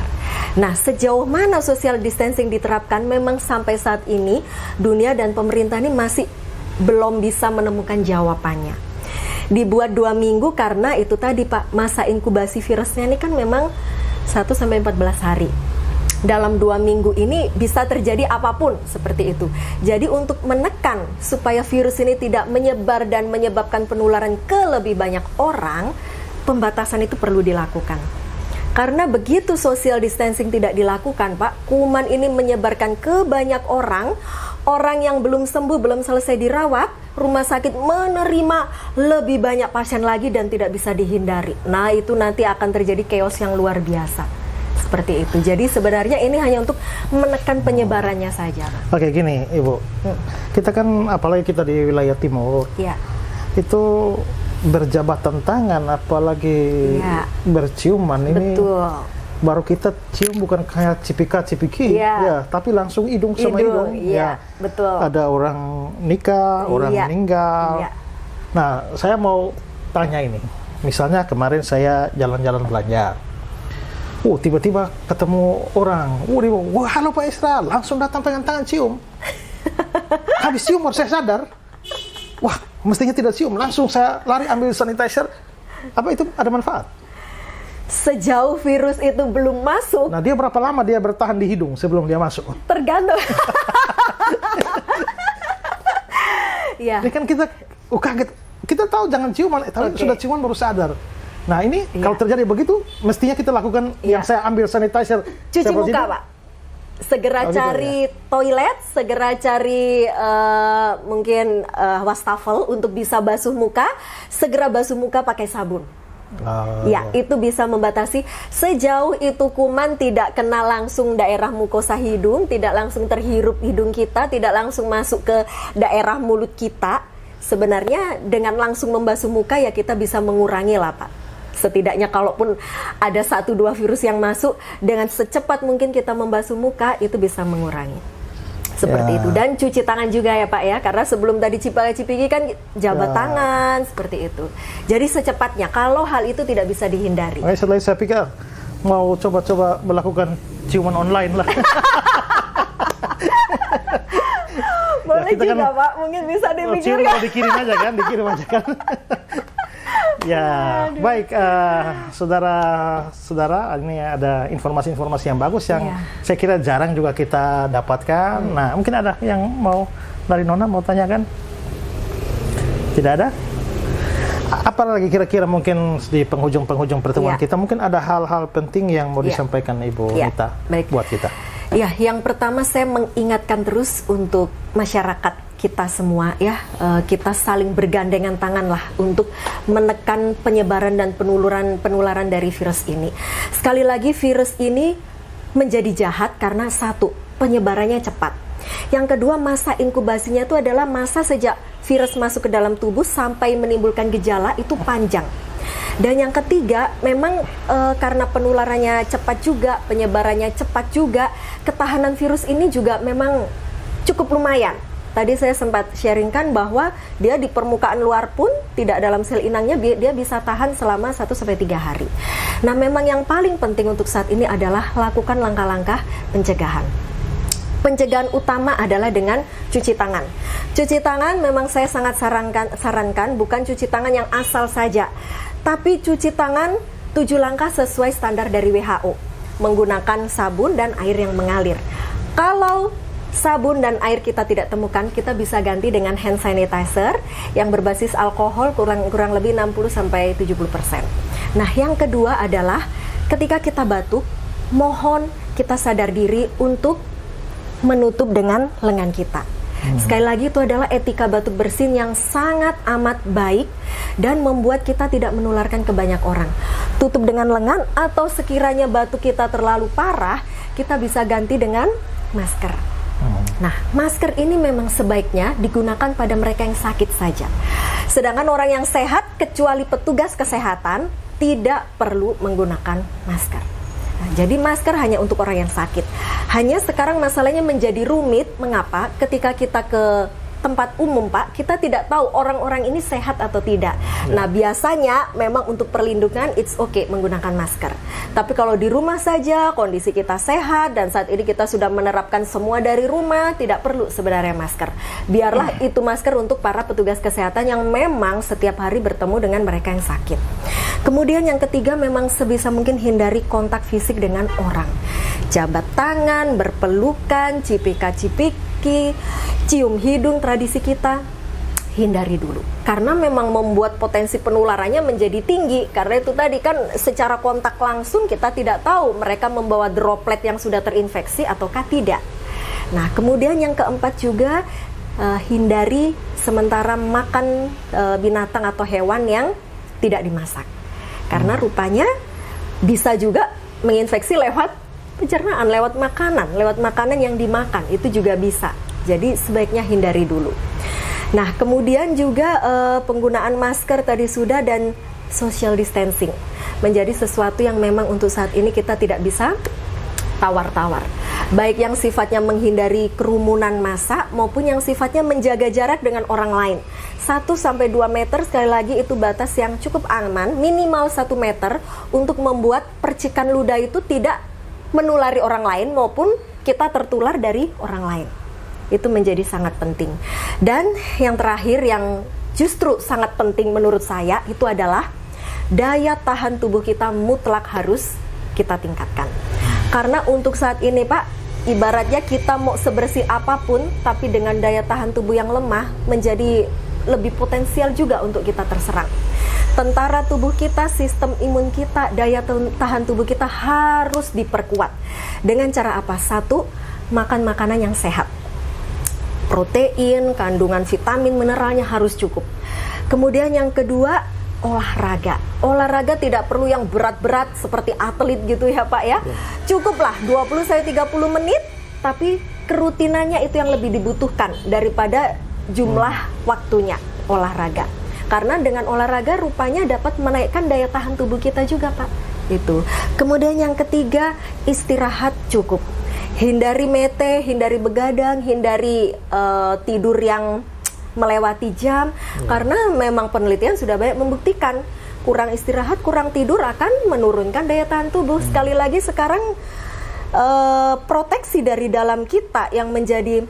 Nah, sejauh mana social distancing diterapkan, memang sampai saat ini, dunia dan pemerintah ini masih belum bisa menemukan jawabannya. Dibuat 2 minggu karena itu tadi Pak, masa inkubasi virusnya ini kan memang 1-14 hari. Dalam 2 minggu ini bisa terjadi apapun seperti itu. Jadi untuk menekan supaya virus ini tidak menyebar dan menyebabkan penularan ke lebih banyak orang, pembatasan itu perlu dilakukan. Karena begitu social distancing tidak dilakukan, Pak, kuman ini menyebarkan ke banyak orang yang belum sembuh, belum selesai dirawat, rumah sakit menerima lebih banyak pasien lagi dan tidak bisa dihindari. Nah, itu nanti akan terjadi chaos yang luar biasa. Seperti itu. Jadi sebenarnya ini hanya untuk menekan penyebarannya saja, Pak. Oke, gini, Ibu. Kita kan, apalagi kita di wilayah timur, itu berjabatan tangan, apalagi berciuman. Ini baru kita cium bukan kayak cipika-cipiki, tapi langsung hidung sama hidung. Betul. Ada orang nikah, orang meninggal. Nah, saya mau tanya ini. Misalnya kemarin saya jalan-jalan belanja. Tiba-tiba ketemu orang. Dia bilang, "Wah, halo Pak Esra." Langsung datang pegang tangan cium. Habis cium baru saya sadar. Wah, mestinya tidak cium. Langsung saya lari ambil sanitizer. Apa itu ada manfaat? Sejauh virus itu belum masuk. Nah, dia berapa lama dia bertahan di hidung sebelum dia masuk? Tergantung. Ini kan kita kaget. Kita tahu jangan ciuman, tapi sudah ciuman baru sadar. Nah, ini kalau terjadi begitu, mestinya kita lakukan yang saya ambil sanitizer. Cuci muka, Pak. Segera cari toilet, segera cari mungkin wastafel untuk bisa basuh muka, segera basuh muka pakai sabun. Itu bisa membatasi. Sejauh itu kuman tidak kena langsung daerah mukosa hidung, tidak langsung terhirup hidung kita, tidak langsung masuk ke daerah mulut kita. Sebenarnya dengan langsung membasuh muka ya kita bisa mengurangi lah, Pak. Setidaknya kalaupun ada 1-2 virus yang masuk, dengan secepat mungkin kita membasuh muka itu bisa mengurangi. Seperti itu. Dan cuci tangan juga ya Pak ya, karena sebelum tadi cipika-cipiki kan jabat tangan, seperti itu. Jadi secepatnya, kalau hal itu tidak bisa dihindari. Setelah saya pikir mau coba-coba melakukan ciuman online lah. Boleh juga kan, Pak, mungkin bisa dipikirkan. Dikirim aja kan. Baik, saudara-saudara, ini ada informasi-informasi yang bagus yang saya kira jarang juga kita dapatkan. Nah, mungkin ada yang mau dari Nona mau tanyakan? Tidak ada? Apa lagi kira-kira mungkin di penghujung pertemuan kita mungkin ada hal-hal penting yang mau disampaikan Ibu Nita buat kita? Ya, yang pertama saya mengingatkan terus untuk masyarakat kita semua ya, kita saling bergandengan tangan lah untuk menekan penyebaran dan penularan dari virus ini. Sekali lagi, virus ini menjadi jahat karena satu, penyebarannya cepat. Yang kedua, masa inkubasinya itu adalah masa sejak virus masuk ke dalam tubuh sampai menimbulkan gejala itu panjang. Dan yang ketiga, memang karena penularannya cepat juga, penyebarannya cepat juga, ketahanan virus ini juga memang cukup lumayan. Tadi saya sempat sharingkan bahwa dia di permukaan luar pun tidak dalam sel inangnya, dia bisa tahan selama 1-3 hari. Nah, memang yang paling penting untuk saat ini adalah lakukan langkah-langkah pencegahan. Pencegahan utama adalah dengan cuci tangan. Cuci tangan memang saya sangat sarankan bukan cuci tangan yang asal saja, tapi cuci tangan 7 langkah sesuai standar dari WHO, menggunakan sabun dan air yang mengalir. Kalau sabun dan air kita tidak temukan, kita bisa ganti dengan hand sanitizer yang berbasis alkohol kurang lebih 60-70%. Nah, yang kedua adalah ketika kita batuk, mohon kita sadar diri untuk menutup dengan lengan kita. Sekali lagi, itu adalah etika batuk bersin yang sangat amat baik dan membuat kita tidak menularkan ke banyak orang. Tutup dengan lengan, atau sekiranya batuk kita terlalu parah, kita bisa ganti dengan masker. Nah, masker ini memang sebaiknya digunakan pada mereka yang sakit saja. Sedangkan orang yang sehat, kecuali petugas kesehatan, tidak perlu menggunakan masker. Nah, jadi masker hanya untuk orang yang sakit. Hanya sekarang masalahnya menjadi rumit. Mengapa? Ketika kita ke tempat umum, Pak, kita tidak tahu orang-orang ini sehat atau tidak. Nah, biasanya memang untuk perlindungan it's okay menggunakan masker. Tapi kalau di rumah saja kondisi kita sehat dan saat ini kita sudah menerapkan semua dari rumah, tidak perlu sebenarnya masker. Biarlah itu masker untuk para petugas kesehatan yang memang setiap hari bertemu dengan mereka yang sakit. Kemudian yang ketiga, memang sebisa mungkin hindari kontak fisik dengan orang. Jabat tangan, berpelukan, cipika-cipiki, cium hidung tradisi kita, hindari dulu. Karena memang membuat potensi penularannya menjadi tinggi. Karena itu tadi kan secara kontak langsung kita tidak tahu mereka membawa droplet yang sudah terinfeksi ataukah tidak. Nah, kemudian yang keempat juga, hindari sementara makan binatang atau hewan yang tidak dimasak. Karena rupanya bisa juga menginfeksi lewat pencernaan, lewat makanan yang dimakan, itu juga bisa. Jadi sebaiknya hindari dulu. Nah, kemudian juga penggunaan masker tadi sudah, dan social distancing menjadi sesuatu yang memang untuk saat ini kita tidak bisa tawar-tawar. Baik yang sifatnya menghindari kerumunan massa maupun yang sifatnya menjaga jarak dengan orang lain. 1-2 meter, sekali lagi itu batas yang cukup aman, minimal 1 meter untuk membuat percikan ludah itu tidak menulari orang lain maupun kita tertular dari orang lain. Itu menjadi sangat penting. Dan yang terakhir yang justru sangat penting menurut saya itu adalah daya tahan tubuh kita mutlak harus kita tingkatkan. Karena untuk saat ini, Pak, ibaratnya kita mau sebersih apapun tapi dengan daya tahan tubuh yang lemah menjadi lebih potensial juga untuk kita terserang. Tentara tubuh kita, sistem imun kita, daya tahan tubuh kita harus diperkuat. Dengan cara apa? 1, makan makanan yang sehat. Protein, kandungan vitamin, mineralnya harus cukup. Kemudian yang kedua, olahraga. Olahraga tidak perlu yang berat-berat seperti atlet gitu ya, Pak ya. Cukuplah 20-30 menit, tapi kerutinannya itu yang lebih dibutuhkan daripada jumlah waktunya olahraga. Karena dengan olahraga rupanya dapat menaikkan daya tahan tubuh kita juga, Pak. Itu. Kemudian yang ketiga, istirahat cukup. Hindari mete, hindari begadang, hindari tidur yang melewati jam. Karena memang penelitian sudah banyak membuktikan kurang istirahat, kurang tidur akan menurunkan daya tahan tubuh. Sekali lagi sekarang proteksi dari dalam kita yang menjadi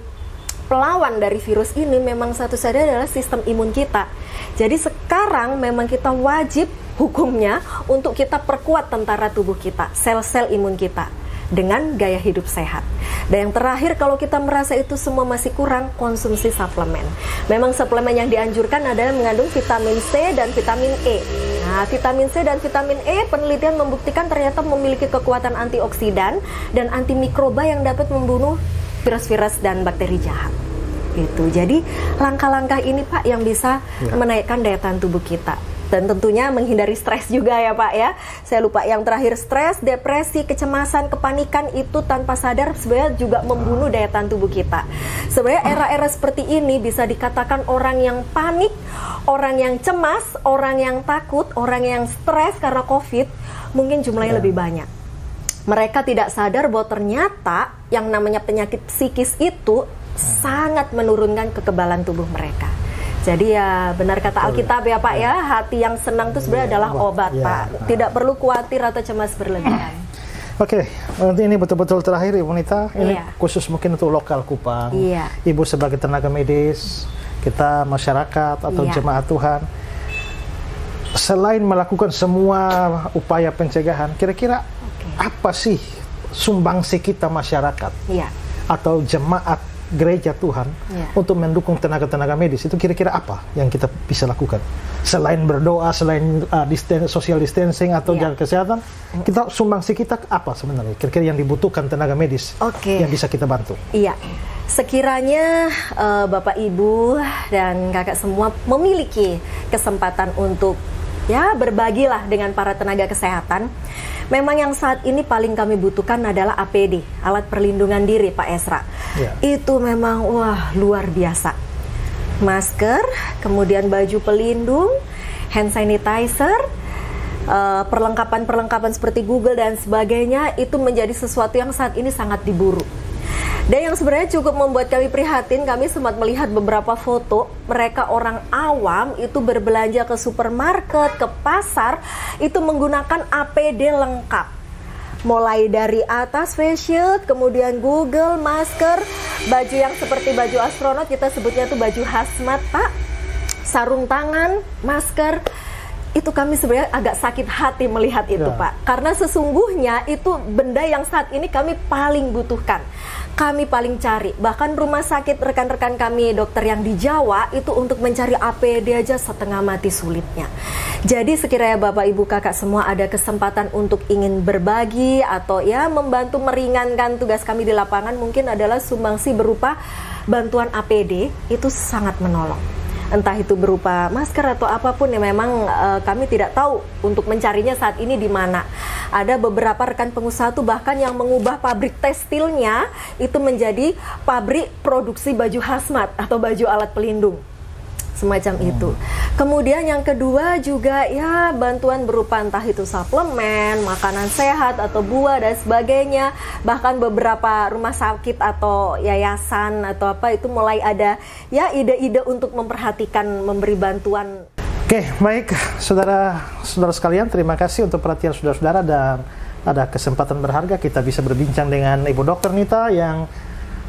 pelawan dari virus ini memang satu-satunya adalah sistem imun kita. Jadi sekarang memang kita wajib hukumnya untuk kita perkuat tentara tubuh kita, sel-sel imun kita dengan gaya hidup sehat. Dan yang terakhir, kalau kita merasa itu semua masih kurang, konsumsi suplemen. Memang suplemen yang dianjurkan adalah mengandung vitamin C dan vitamin E. Nah, vitamin C dan vitamin E penelitian membuktikan ternyata memiliki kekuatan antioksidan dan antimikroba yang dapat membunuh virus-virus dan bakteri jahat. Itu. Jadi langkah-langkah ini, Pak, yang bisa menaikkan daya tahan tubuh kita. Dan tentunya menghindari stres juga ya, Pak ya. Saya lupa yang terakhir, stres, depresi, kecemasan, kepanikan itu tanpa sadar sebenarnya juga membunuh daya tahan tubuh kita. Sebenarnya era-era seperti ini bisa dikatakan orang yang panik, orang yang cemas, orang yang takut, orang yang stres karena COVID mungkin jumlahnya lebih banyak. Mereka tidak sadar bahwa ternyata yang namanya penyakit psikis itu sangat menurunkan kekebalan tubuh mereka. Jadi ya benar kata Alkitab ya, Pak ya, hati yang senang itu sebenarnya adalah obat, Pak. Tidak perlu khawatir atau cemas berlebihan. Oke, nanti ini betul-betul terakhir Ibu Nita, ini khusus mungkin untuk lokal Kupang. Ibu sebagai tenaga medis, kita masyarakat atau jemaat Tuhan, selain melakukan semua upaya pencegahan, kira-kira apa sih sumbangsi kita masyarakat atau jemaat gereja Tuhan untuk mendukung tenaga-tenaga medis? Itu kira-kira apa yang kita bisa lakukan selain berdoa, selain social distancing atau jaga kesehatan? Kita sumbangsi kita apa sebenarnya kira-kira yang dibutuhkan tenaga medis yang bisa kita bantu? Sekiranya Bapak Ibu dan Kakak semua memiliki kesempatan untuk ya berbagilah dengan para tenaga kesehatan. Memang yang saat ini paling kami butuhkan adalah APD, alat perlindungan diri, Pak Esra. Itu memang wah luar biasa. Masker, kemudian baju pelindung, hand sanitizer, perlengkapan-perlengkapan seperti Google dan sebagainya itu menjadi sesuatu yang saat ini sangat diburu. Dan yang sebenarnya cukup membuat kami prihatin, kami sempat melihat beberapa foto mereka orang awam itu berbelanja ke supermarket, ke pasar, itu menggunakan APD lengkap. Mulai dari atas face shield, kemudian Google, masker, baju yang seperti baju astronot, kita sebutnya itu baju hazmat, Pak, sarung tangan, masker. Itu kami sebenarnya agak sakit hati melihat itu, Pak. Karena sesungguhnya itu benda yang saat ini kami paling butuhkan. Kami paling cari. Bahkan rumah sakit rekan-rekan kami dokter yang di Jawa itu untuk mencari APD aja setengah mati sulitnya. Jadi sekiranya Bapak Ibu Kakak semua ada kesempatan untuk ingin berbagi atau ya membantu meringankan tugas kami di lapangan, mungkin adalah sumbangsi berupa bantuan APD, itu sangat menolong. Entah itu berupa masker atau apapun yang memang kami tidak tahu untuk mencarinya saat ini di mana. Ada beberapa rekan pengusaha tuh bahkan yang mengubah pabrik tekstilnya itu menjadi pabrik produksi baju hazmat atau baju alat pelindung. Semacam itu. Kemudian yang kedua juga ya bantuan berupa entah itu suplemen, makanan sehat atau buah dan sebagainya. Bahkan beberapa rumah sakit atau yayasan atau apa itu mulai ada ya ide-ide untuk memperhatikan memberi bantuan. Oke, baik saudara-saudara sekalian, terima kasih untuk perhatian saudara-saudara dan ada kesempatan berharga kita bisa berbincang dengan Ibu Dr. Nita yang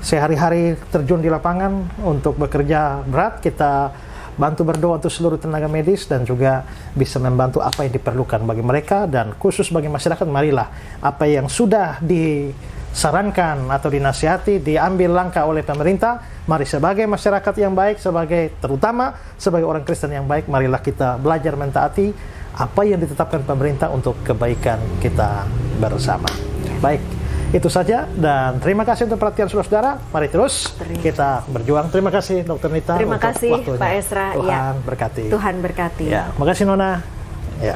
sehari-hari terjun di lapangan untuk bekerja berat. Kita bantu berdoa untuk seluruh tenaga medis dan juga bisa membantu apa yang diperlukan bagi mereka dan khusus bagi masyarakat. Marilah apa yang sudah disarankan atau dinasihati diambil langkah oleh pemerintah. Mari sebagai masyarakat yang baik, terutama sebagai orang Kristen yang baik, marilah kita belajar mentaati apa yang ditetapkan pemerintah untuk kebaikan kita bersama. Baik, itu saja dan terima kasih untuk perhatian saudara-saudara. Mari terus kita berjuang. Terima kasih Dr. Nita. Terima kasih waktunya. Pak Esra. Tuhan berkati. Tuhan berkati. Ya, makasih Nona. Ya.